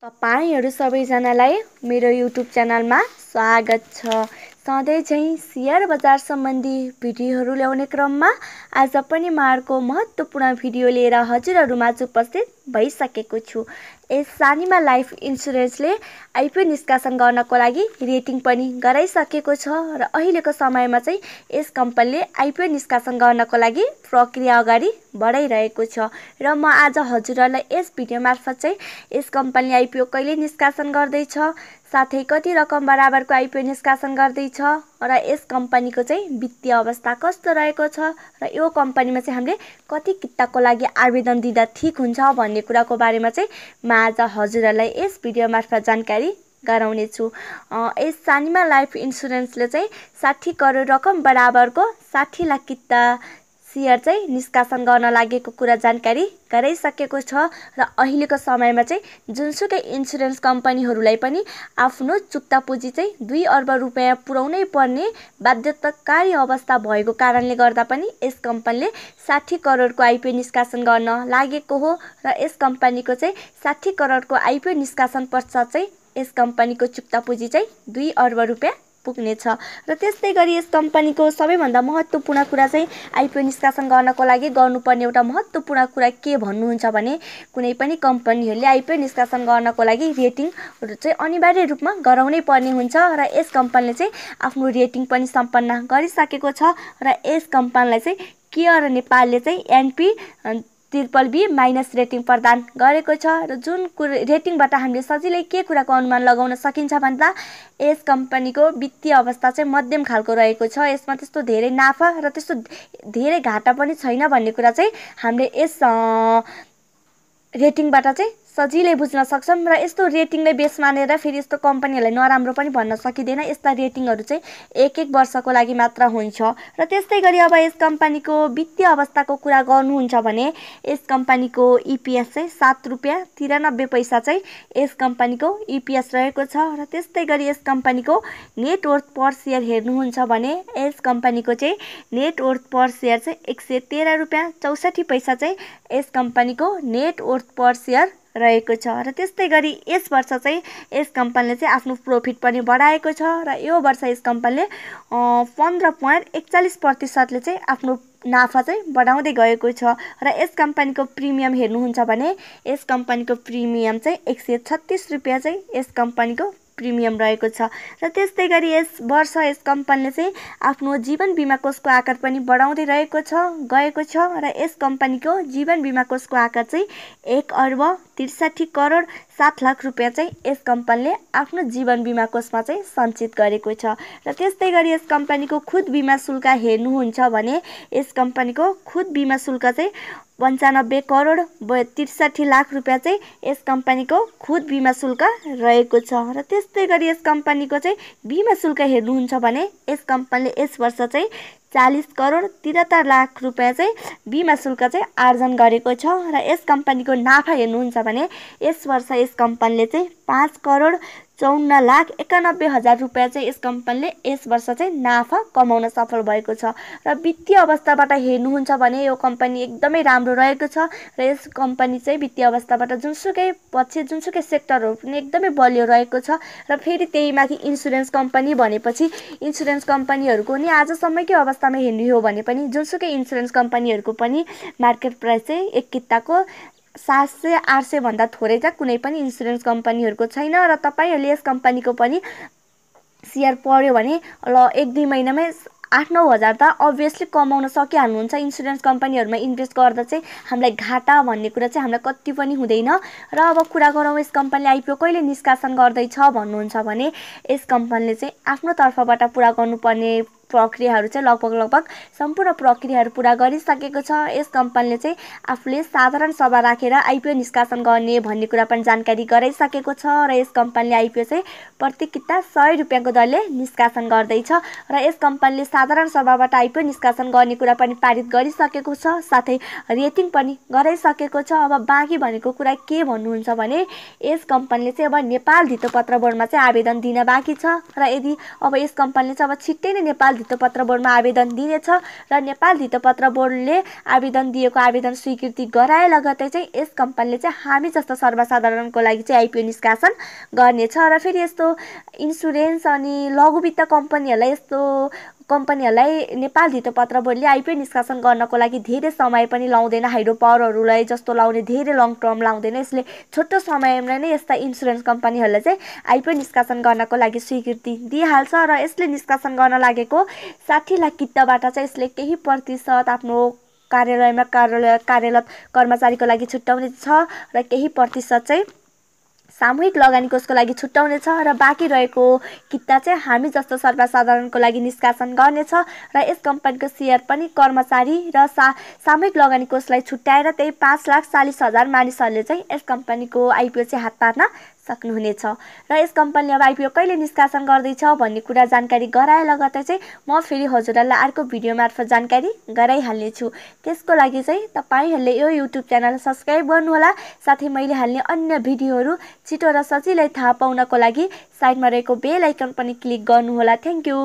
तपाईहरु सबैजनालाई मेरो युट्युब च्यानलमा स्वागत छ। सधैं चाहिँ शेयर बजार सम्बन्धी भिडियोहरु ल्याउने क्रममा आज पनि म अर्को महत्त्वपूर्ण भिडियो लिएर हजुरहरुमाझ उपस्थित भइसकेको छु। यस सानीमा लाइफ इन्स्योरेन्सले आइपिओ निष्कासन गर्नको लागि रेटिङ पनि गराइसकेको छ र अहिलेको समयमा चाहिँ यस कम्पनीले आइपिओ निष्कासन गर्नको लागि प्रक्रिया अगाडि बढाइरहेको छ र म आज हजुरहरुलाई यस भिडियो मार्फत चाहिँ यस कम्पनीले आइपिओ कहिले निष्कासन गर्दैछ, साथै कति रकम बराबरको आइपिओ निष्कासन गर्दैछ र यस कम्पनीको चाहिँ वित्तीय अवस्था कस्तो रहेको छ र यो कम्पनीमा चाहिँ हामीले कति किताको लागि आवेदन दिँदा ठीक हुन्छ भन्ने कुराको बारेमा चाहिँ म आज हजुरहरुलाई यस भिडियो मार्फत जानकारी गराउने छु। यस सानीमा लाइफ इन्स्योरेन्सले चाहिँ 60 करोड रकम बराबरको 60 लाख किता शेयर चाहिँ निष्कासन गर्न लागेको कुरा जानकारी गराइसकेको छ र अहिलेको समयमा चाहिँ जुनसुकै इन्स्योरेन्स कम्पनीहरूलाई पनि आफ्नो चुक्ता पुँजी चाहिँ 2 अर्ब रुपैयाँ पुर्याउनै पर्ने बाध्यताकारी अवस्था भएको कारणले गर्दा पनि यस कम्पनीले 60 करोडको आइपिओ निष्कासन गर्न लागेको हो र यस कम्पनीको चाहिँ 60 करोडको आइपिओ निष्कासन पश्चात चाहिँ यस कम्पनीको चुक्ता पुँजी चाहिँ 2 अर्ब रुपैयाँ पुग्नेछ र त्यस्तै गरी यस कम्पनीको सबैभन्दा महत्त्वपूर्ण कुरा चाहिँ आइपिओ निष्कासन गर्नको लागि गर्नुपर्ने एउटा महत्त्वपूर्ण कुरा के भन्नुहुन्छ भने कुनै पनि कम्पनीहरूले आइपिओ निष्कासन गर्नको लागि रेटिङहरु चाहिँ अनिवार्य रूपमा गराउनै पर्ने हुन्छ र यस कम्पनीले चाहिँ आफ्नो रेटिङ पनि सम्पन्न गरिसकेको छ र यस कम्पनीलाई चाहिँ केयर नेपालले चाहिँ एनपी BBB माइनस रेटिङ प्रदान गरेको छ र जुन रेटिङबाट हामीले सजिलै के कुराको अनुमान लगाउन सकिन्छ भन्दा यस कम्पनीको वित्तीय अवस्था चाहिँ मध्यम खालको रहेको छ। यसमा त्यस्तो धेरै नाफा र त्यस्तो धेरै घाटा पनि छैन भन्ने कुरा चाहिँ हामीले यस रेटिङबाट चाहिँ सजिलै बुझ्न सक्छौं र यस्तो रेटिङले बेस मानेर फेरि यस्तो कम्पनीहरुलाई नराम्रो पनि भन्न सकिदैन। यस्ता रेटिङहरु चाहिँ एक वर्षको लागि मात्र हुन्छ र त्यस्तै गरी अब यस कम्पनीको वित्तीय अवस्थाको कुरा गर्नुहुन्छ भने यस कम्पनीको इपीएस चाहिँ 7 रुपैयाँ 93 पैसा चाहिँ यस कम्पनीको इपीएस रहेको छ र त्यस्तै गरी यस कम्पनीको नेट वर्थ पर शेयर हेर्नुहुन्छ भने यस कम्पनीको चाहिँ नेट वर्थ पर शेयर चाहिँ 113 रुपैयाँ 64 पैसा चाहिँ यस कम्पनीको नेट वर्थ पर शेयर रहेको छ र त्यस्तै गरी यस वर्ष चाहिँ यस कम्पनीले चाहिँ आफ्नो प्रॉफिट पनि बढाएको छ र यो वर्ष यस कम्पनीले 15.41% ले चाहिँ आफ्नो नाफा चाहिँ बढाउँदै गएको छ र यस कम्पनीको प्रिमियम हेर्नुहुन्छ भने यस कम्पनीको प्रिमियम चाहिँ 136 रुपैयाँ चाहिँ यस कम्पनीको प्रिमियम रहेको छ र त्यस्तै गरी यस वर्ष यस कम्पनीले चाहिँ आफ्नो जीवन बीमा कोषको आकार पनि बढाउँदै गएको छ र यस कम्पनीको जीवन बीमा कोषको आकार चाहिँ 1 अर्ब 63 करोड 7 लाख रुपैयाँ चाहिँ यस कम्पनीले आफ्नो जीवन बीमा कोषमा चाहिँ सञ्चित गरेको छ र त्यस्तै गरी यस कम्पनीको खुद बीमा शुल्क हेर्नुहुन्छ भने यस कम्पनीको खुद बीमा शुल्क चाहिँ 95 करोड 63 लाख रुपैयाँ चाहिँ यस कम्पनीको खुद बीमा शुल्क रहेको छ र त्यस्तै गरी यस कम्पनीको चाहिँ बीमा शुल्क हेर्नुहुन्छ भने यस कम्पनीले यस वर्ष चाहिँ 40 करोड 73 लाख रुपैयाँ चाहिँ बीमा शुल्क चाहिँ आर्जन गरेको छ र यस कम्पनीको नाफा हेर्नुहुन्छ भने यस वर्ष यस कम्पनीले चाहिँ 5 करोड 54 लाख 91 हजार रुपैयाँ चाहिँ यस कम्पनीले यस वर्ष चाहिँ नाफा कमाउन सफल भएको छ र वित्तीय अवस्थाबाट हेर्नुहुन्छ भने यो कम्पनी एकदमै राम्रो रहेको छ र यस कम्पनी चाहिँ वित्तीय अवस्थाबाट जुनसुकै पक्ष जुनसुकै सेक्टरहरु पनि एकदमै बलियो रहेको छ र फेरि त्यही माथि इन्स्योरेन्स कम्पनी भनेपछि इन्स्योरेन्स कम्पनीहरुको नि आजसम्मकै अवस्थामा हेर्नु हो भने पनि जुनसुकै इन्स्योरेन्स कम्पनीहरुको पनि मार्केट प्राइस चाहिँ एक किताको 700-800 भन्दा थोरै त कुनै पनि इन्स्योरेन्स कम्पनीहरुको छैन र तपाईहरुले यस कम्पनीको पनि शेयर पर्यो भने ल 1-2 महिनामै 8-9 हजार त अभियसली कमाउन सकिहाल्नुहुन्छ। इन्स्योरेन्स कम्पनीहरुमा इन्भेस्ट गर्दा चाहिँ हामीलाई घाटा भन्ने कुरा चाहिँ हामीलाई कति पनि हुँदैन र अब कुरा गरौँ यस कम्पनीले आइपिओ कहिले निष्कासन गर्दैछ भन्नुहुन्छ भने यस कम्पनीले चाहिँ आफ्नो तर्फबाट पूरा गर्नुपर्ने प्रक्रियाहरु चाहिँ लगभग सम्पूर्ण प्रक्रियाहरु पूरा गरिसकेको छ। यस कम्पनीले चाहिँ आफूले साधारण सभा राखेर आइपिओ निष्कासन गर्ने भन्ने कुरा पनि जानकारी गराइसकेको छ र यस कम्पनीले आइपिओ चाहिँ प्रति किता 100 रुपैयाँको दरले निष्कासन गर्दैछ र यस कम्पनीले साधारण सभाबाट आइपिओ निष्कासन गर्ने कुरा पनि पारित गरिसकेको छ, साथै रेटिङ पनि गराइसकेको छ। अब बाँकी भनेको कुरा के भन्नुहुन्छ भने यस कम्पनीले चाहिँ अब नेपाल धितोपत्र बोर्डमा चाहिँ आवेदन दिन बाँकी छ र यदि अब यस कम्पनीले चाहिँ अब छिट्टै नै नेपाल धितोपत्र बोर्डमा आवेदन दिनेछ र नेपाल धितोपत्र बोर्डले आवेदन दिएको आवेदन स्वीकृति गराए लगतै चाहिँ यस कम्पनीले चाहिँ हामी जस्तो सर्वसाधारणको लागि चाहिँ आइपिओ निष्कासन गर्नेछ। र फेरि यस्तो इन्सुरेन्स अनि लघु वित्त कम्पनीहरूलाई नेपाल धितोपत्र बोर्डले आइपिओ निष्कासन गर्नको लागि धेरै समय पनि लाउँदैन, हाइड्रो पावरहरूलाई जस्तो लाउने धेरै लङ टर्म लाउँदैन। यसले छोटो समयमा नै यस्ता इन्सुरेन्स कम्पनीहरूलाई चाहिँ आइपिओ निष्कासन गर्नको लागि स्वीकृति दिइहाल्छ र यसले निष्कासन गर्न लागेको 60 लाख किताबाट चाहिँ यसले केही प्रतिशत आफ्नो कार्यालयमा कार्यरत कर्मचारीको लागि छुट्याउने छ र केही प्रतिशत चाहिँ सामूहिक लगानी कोषको लागि छुट्याउने छ र बाँकी रहेको किता चाहिँ हामी जस्तो सर्वसाधारणको लागि निष्कासन गर्नेछ र यस कम्पनीको सेयर पनि कर्मचारी र सामूहिक लगानी कोषलाई छुट्याएर त्यही 5,40,000 मानिसहरूले चाहिँ यस कम्पनीको आइपिओ चाहिँ हात पार्न सक्नुहुनेछ। र यस कम्पनीले अब आइपिओ कहिले निष्कासन गर्दैछ भन्ने कुरा जानकारी गराए लगतै चाहिँ म फेरि हजुरहरूलाई अर्को भिडियो मार्फत जानकारी गराइहाल्नेछु। त्यसको लागि चाहिँ तपाईँहरूले यो युट्युब च्यानल सब्स्क्राइब गर्नुहोला, साथै मैले हाल्ने अन्य भिडियोहरू छिटो र सजिलै थाहा पाउनको लागि साइडमा रहेको बेल आइकन पनि क्लिक गर्नुहोला। Thank you.